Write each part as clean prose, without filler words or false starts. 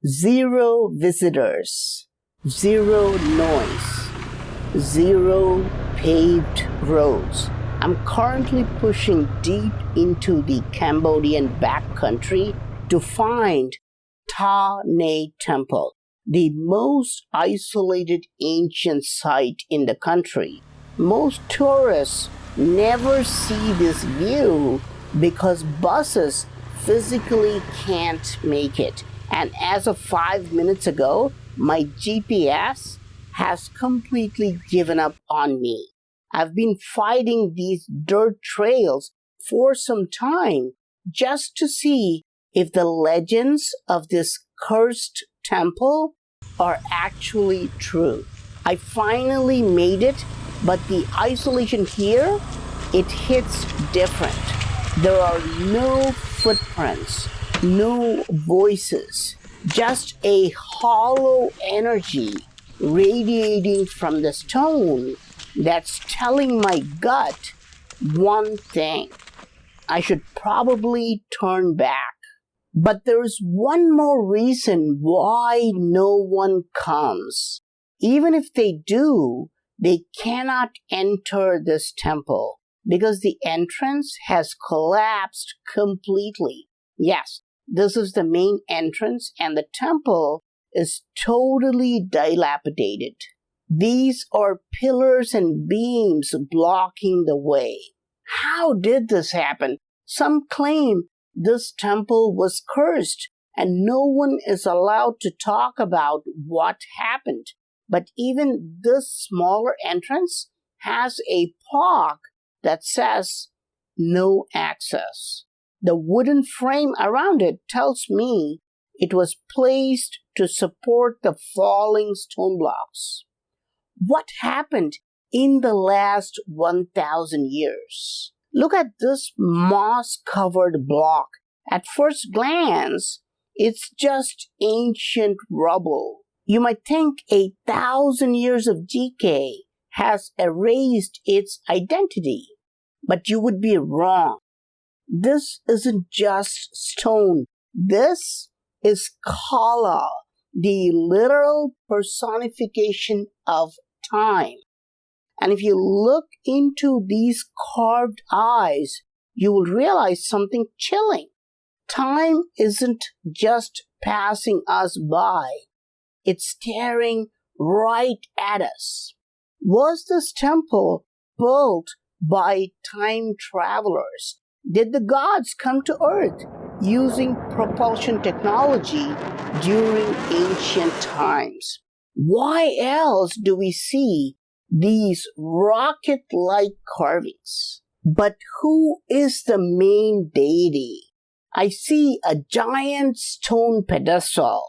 Zero visitors, zero noise, zero paved roads. I'm currently pushing deep into the Cambodian backcountry to find Ta Nei Temple, the most isolated ancient site in the country. Most tourists never see this view because buses physically can't make it. And as of 5 minutes ago, my GPS has completely given up on me. I've been fighting these dirt trails for some time just to see if the legends of this cursed temple are actually true. I finally made it, but the isolation here, it hits different. There are no footprints, no voices, just a hollow energy radiating from the stone that's telling my gut one thing. I should probably turn back. But there's one more reason why no one comes. Even if they do, they cannot enter this temple because the entrance has collapsed completely. Yes, this is the main entrance and the temple is totally dilapidated. These are pillars and beams blocking the way. How did this happen? Some claim this temple was cursed and no one is allowed to talk about what happened. But even this smaller entrance has a plaque that says no access. The wooden frame around it tells me it was placed to support the falling stone blocks. What happened in the last 1,000 years? Look at this moss-covered block. At first glance, it's just ancient rubble. You might think 1,000 years of decay has erased its identity, but you would be wrong. This isn't just stone. This is Kala, the literal personification of time. And if you look into these carved eyes, you will realize something chilling. Time isn't just passing us by. It's staring right at us. Was this temple built by time travelers? Did the gods come to Earth using propulsion technology during ancient times? Why else do we see these rocket-like carvings? But who is the main deity? I see a giant stone pedestal,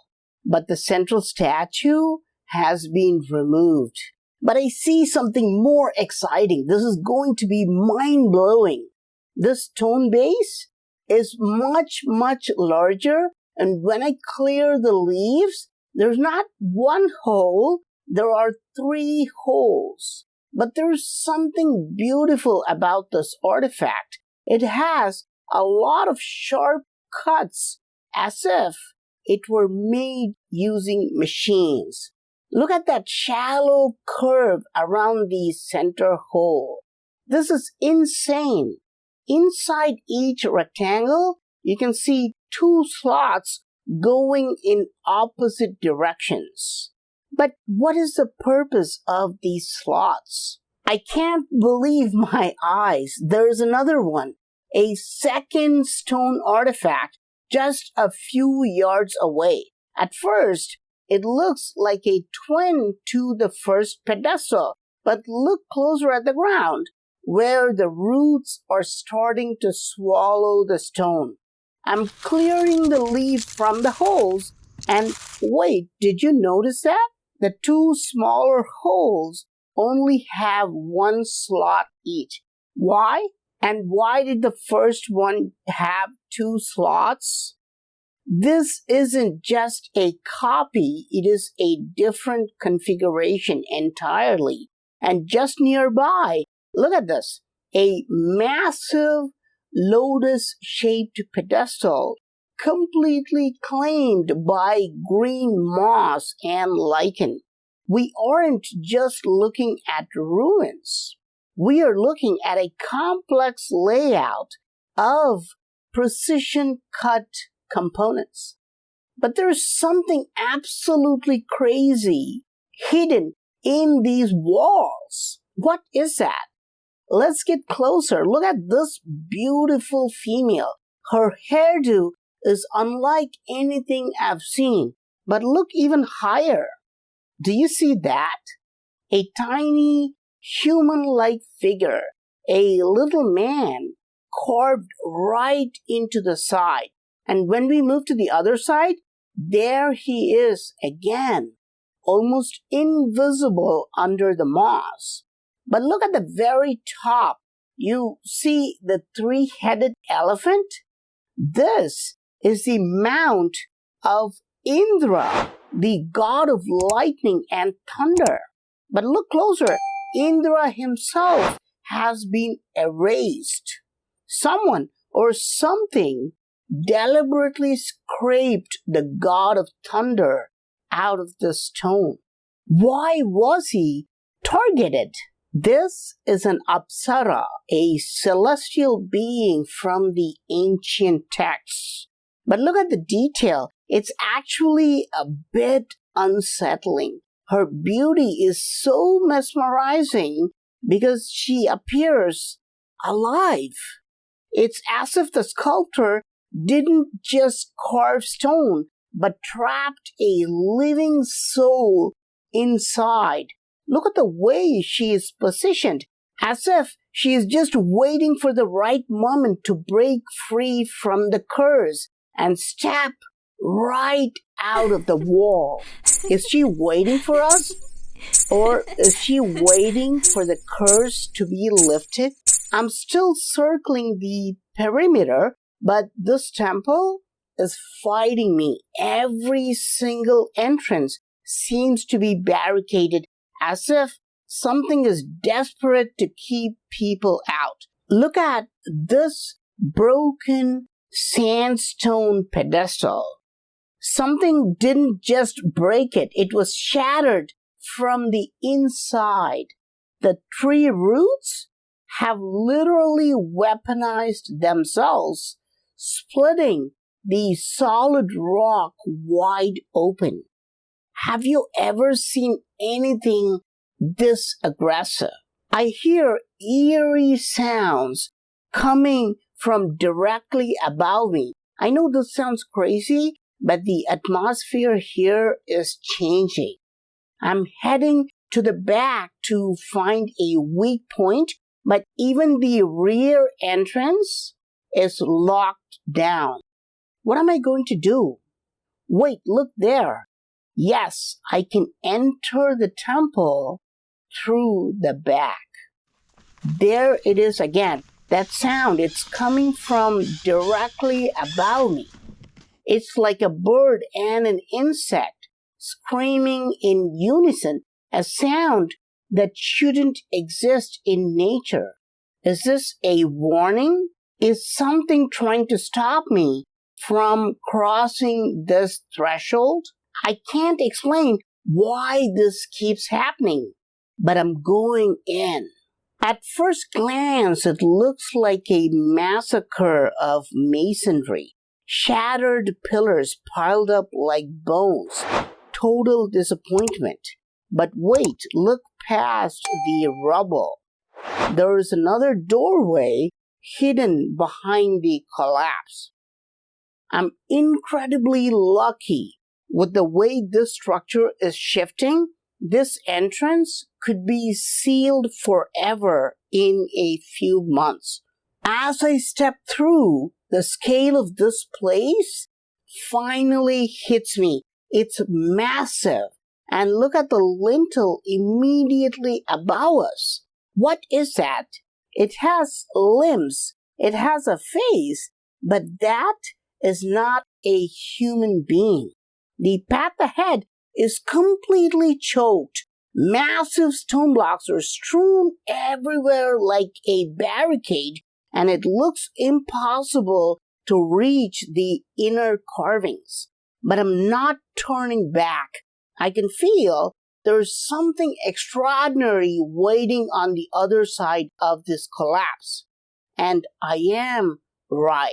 but the central statue has been removed. But I see something more exciting. This is going to be mind-blowing. This stone base is much, much larger, and when I clear the leaves, there's not one hole, there are 3 holes. But there's something beautiful about this artifact. It has a lot of sharp cuts, as if it were made using machines. Look at that shallow curve around the center hole. This is insane. Inside each rectangle, you can see 2 slots going in opposite directions. But what is the purpose of these slots? I can't believe my eyes. There's another one, a second stone artifact just a few yards away. At first, it looks like a twin to the first pedestal, but look closer at the ground, where the roots are starting to swallow the stone. I'm clearing the leaf from the holes, and wait, did you notice that? The 2 smaller holes only have 1 slot each. Why? And why did the first one have 2 slots? This isn't just a copy, it is a different configuration entirely. And just nearby, look at this, a massive lotus-shaped pedestal completely claimed by green moss and lichen. We aren't just looking at ruins. We are looking at a complex layout of precision cut components. But there's something absolutely crazy hidden in these walls. What is that? Let's get closer. Look at this beautiful female. Her hairdo is unlike anything I've seen. But look even higher. Do you see that? A tiny human-like figure, a little man carved right into the side. And when we move to the other side, there he is again, almost invisible under the moss. But look at the very top. You see the three-headed elephant? This is the mount of Indra, the god of lightning and thunder. But look closer. Indra himself has been erased. Someone or something deliberately scraped the god of thunder out of the stone. Why was he targeted? This is an apsara, a celestial being from the ancient texts. But look at the detail. It's actually a bit unsettling. Her beauty is so mesmerizing because she appears alive. It's as if the sculptor didn't just carve stone, but trapped a living soul inside. Look at the way she is positioned, as if she is just waiting for the right moment to break free from the curse and step right out of the wall. Is she waiting for us? Or is she waiting for the curse to be lifted? I'm still circling the perimeter, but this temple is fighting me. Every single entrance seems to be barricaded, as if something is desperate to keep people out. Look at this broken sandstone pedestal. Something didn't just break it, it was shattered from the inside. The tree roots have literally weaponized themselves, splitting the solid rock wide open. Have you ever seen anything this aggressive? I hear eerie sounds coming from directly above me. I know this sounds crazy, but the atmosphere here is changing. I'm heading to the back to find a weak point, but even the rear entrance is locked down. What am I going to do? Wait, look there. Yes, I can enter the temple through the back. There it is again. That sound, it's coming from directly above me. It's like a bird and an insect screaming in unison, a sound that shouldn't exist in nature. Is this a warning? Is something trying to stop me from crossing this threshold? I can't explain why this keeps happening, but I'm going in. At first glance, it looks like a massacre of masonry. Shattered pillars piled up like bones. Total disappointment. But wait, look past the rubble. There is another doorway hidden behind the collapse. I'm incredibly lucky with the way this structure is shifting. This entrance could be sealed forever in a few months. As I step through, the scale of this place finally hits me. It's massive. And look at the lintel immediately above us. What is that? It has limbs. It has a face. But that is not a human being. The path ahead is completely choked. Massive stone blocks are strewn everywhere like a barricade, and it looks impossible to reach the inner carvings. But I'm not turning back. I can feel there's something extraordinary waiting on the other side of this collapse. And I am right.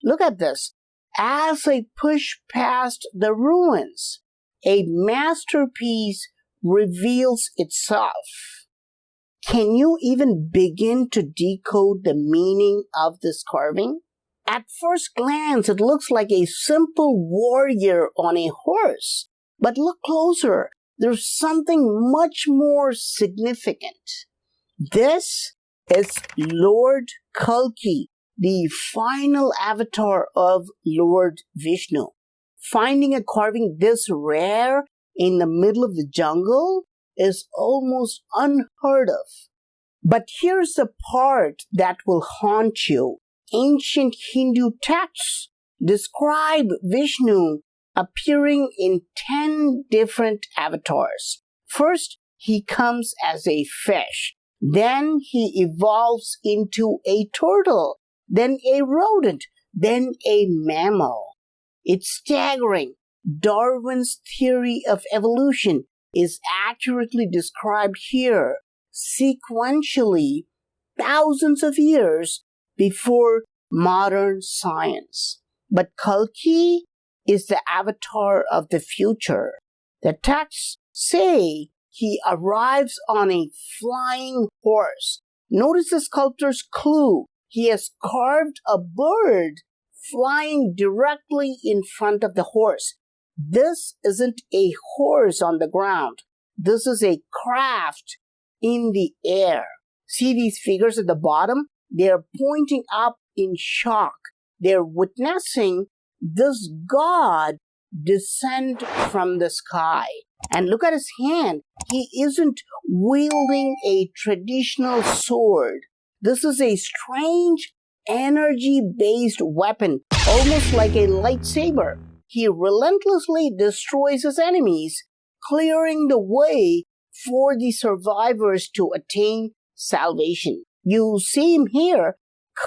Look at this. As I push past the ruins, a masterpiece reveals itself. Can you even begin to decode the meaning of this carving? At first glance, it looks like a simple warrior on a horse. But look closer. There's something much more significant. This is Lord Kalki, the final avatar of Lord Vishnu. Finding a carving this rare in the middle of the jungle is almost unheard of. But here's the part that will haunt you. Ancient Hindu texts describe Vishnu appearing in 10 different avatars. First, he comes as a fish. Then he evolves into a turtle, then a rodent, then a mammal. It's staggering. Darwin's theory of evolution is accurately described here, sequentially, thousands of years before modern science. But Kalki is the avatar of the future. The texts say he arrives on a flying horse. Notice the sculptor's clue. He has carved a bird flying directly in front of the horse. This isn't a horse on the ground. This is a craft in the air. See these figures at the bottom? They're pointing up in shock. They're witnessing this god descend from the sky. And look at his hand. He isn't wielding a traditional sword. This is a strange energy-based weapon, almost like a lightsaber. He relentlessly destroys his enemies, clearing the way for the survivors to attain salvation. You see him here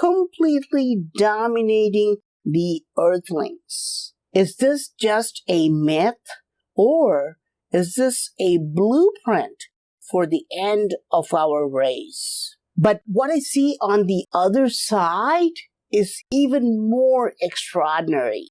completely dominating the earthlings. Is this just a myth, or is this a blueprint for the end of our race? But what I see on the other side is even more extraordinary.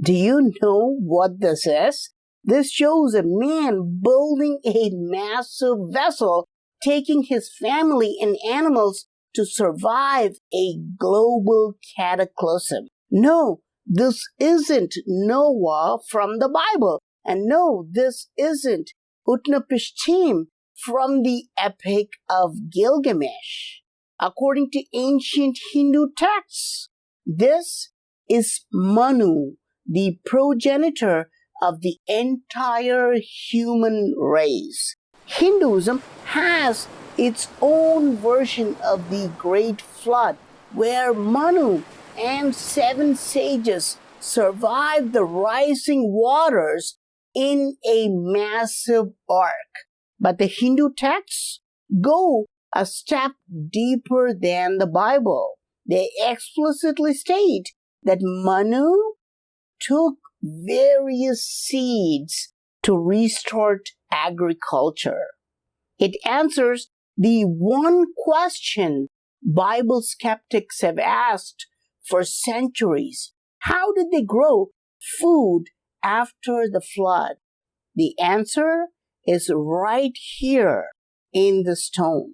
Do you know what this is? This shows a man building a massive vessel, taking his family and animals to survive a global cataclysm. No, this isn't Noah from the Bible. And no, this isn't Utnapishtim from the Epic of Gilgamesh. According to ancient Hindu texts, this is Manu, the progenitor of the entire human race. Hinduism has its own version of the Great Flood, where Manu and 7 sages survived the rising waters in a massive ark. But the Hindu texts go a step deeper than the Bible. They explicitly state that Manu took various seeds to restart agriculture. It answers the one question Bible skeptics have asked for centuries. How did they grow food after the flood? The answer is right here in the stone.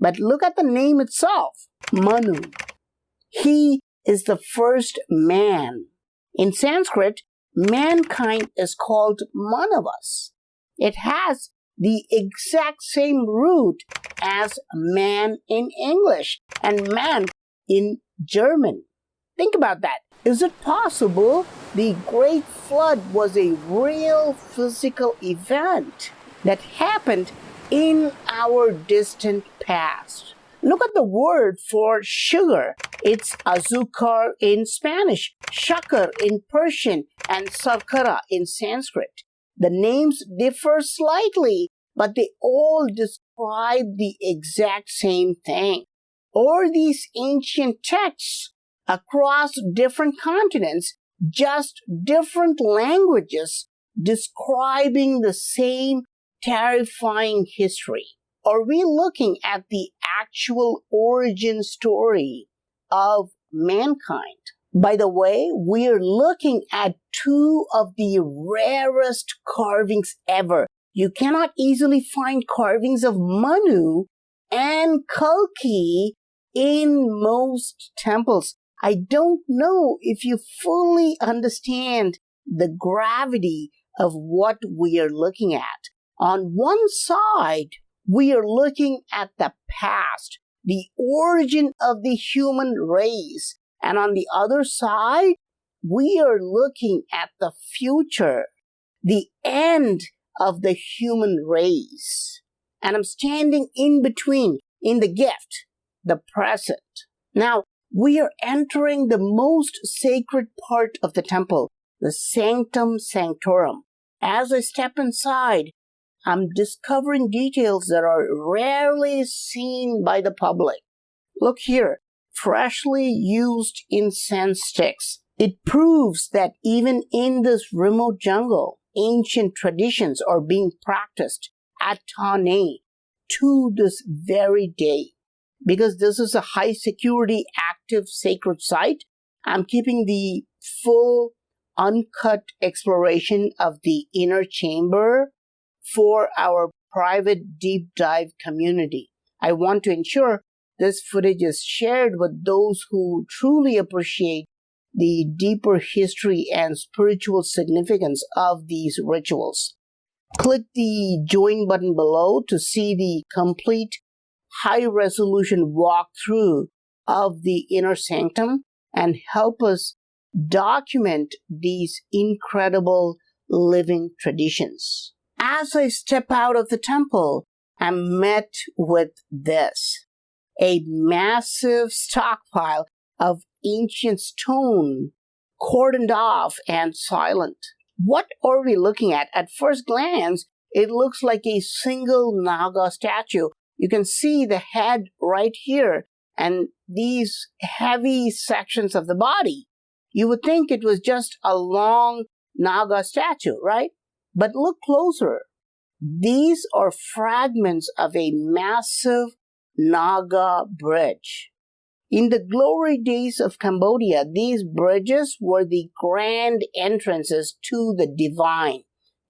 But look at the name itself, Manu. He is the first man. In Sanskrit, mankind is called Manavas. It has the exact same root as man in English and man in German. Think about that. Is it possible the Great Flood was a real physical event that happened in our distant past? Look at the word for sugar. It's azúcar in Spanish, shakar in Persian, and sarkara in Sanskrit. The names differ slightly, but they all describe the exact same thing. Or these ancient texts across different continents, just different languages describing the same terrifying history? Are we looking at the actual origin story of mankind? By the way, we're looking at two of the rarest carvings ever. You cannot easily find carvings of Manu and Kalki in most temples. I don't know if you fully understand the gravity of what we are looking at. On one side, we are looking at the past, the origin of the human race. And on the other side, we are looking at the future, the end of the human race. And I'm standing in between, in the gift, the present. Now, we are entering the most sacred part of the temple, the sanctum sanctorum. As I step inside, I'm discovering details that are rarely seen by the public. Look here, freshly used incense sticks. It proves that even in this remote jungle, ancient traditions are being practiced at Ta Nei to this very day. Because this is a high security active sacred site, I'm keeping the full uncut exploration of the inner chamber for our private deep dive community. I want to ensure this footage is shared with those who truly appreciate the deeper history and spiritual significance of these rituals. Click the join button below to see the complete high-resolution walkthrough of the inner sanctum and help us document these incredible living traditions. As I step out of the temple, I'm met with this, a massive stockpile of ancient stone, cordoned off and silent. What are we looking at? At first glance, it looks like a single Naga statue. You can see the head right here and these heavy sections of the body. You would think it was just a long Naga statue, right? But look closer. These are fragments of a massive Naga bridge. In the glory days of Cambodia, these bridges were the grand entrances to the divine,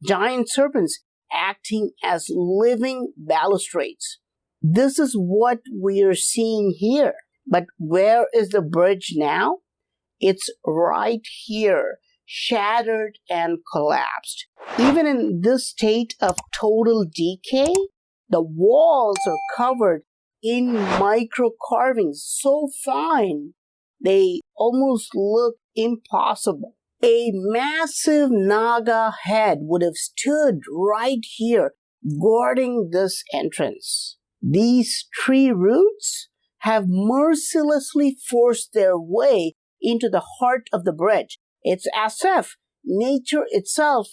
giant serpents acting as living balustrades. This is what we are seeing here. But where is the bridge now? It's right here, shattered and collapsed. Even in this state of total decay, the walls are covered in micro carvings so fine they almost look impossible. A massive Naga head would have stood right here guarding this entrance. These tree roots have mercilessly forced their way into the heart of the bridge. It's as if nature itself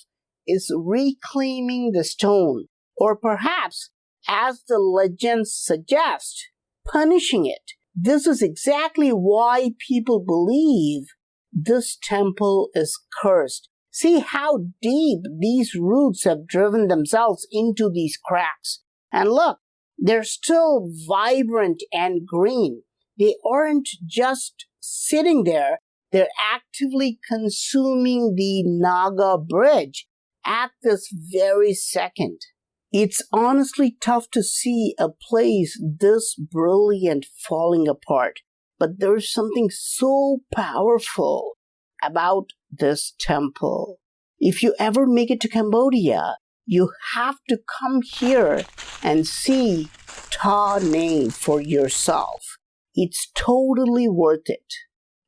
is reclaiming the stone, or perhaps, as the legends suggest, punishing it. This is exactly why people believe this temple is cursed. See how deep these roots have driven themselves into these cracks. And look, they're still vibrant and green. They aren't just sitting there. They're actively consuming the Naga bridge at this very second. It's honestly tough to see a place this brilliant falling apart. But there's something so powerful about this temple. If you ever make it to Cambodia, you have to come here and see Ta Nei for yourself. It's totally worth it.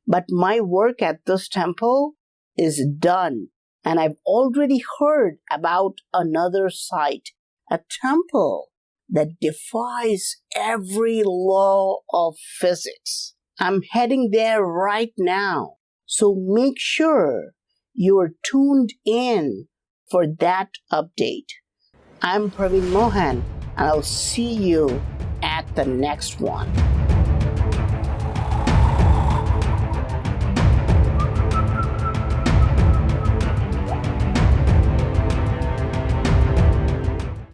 But my work at this temple is done, and I've already heard about another site, a temple that defies every law of physics. I'm heading there right now, so make sure you're tuned in for that update. I'm Praveen Mohan, and I'll see you at the next one.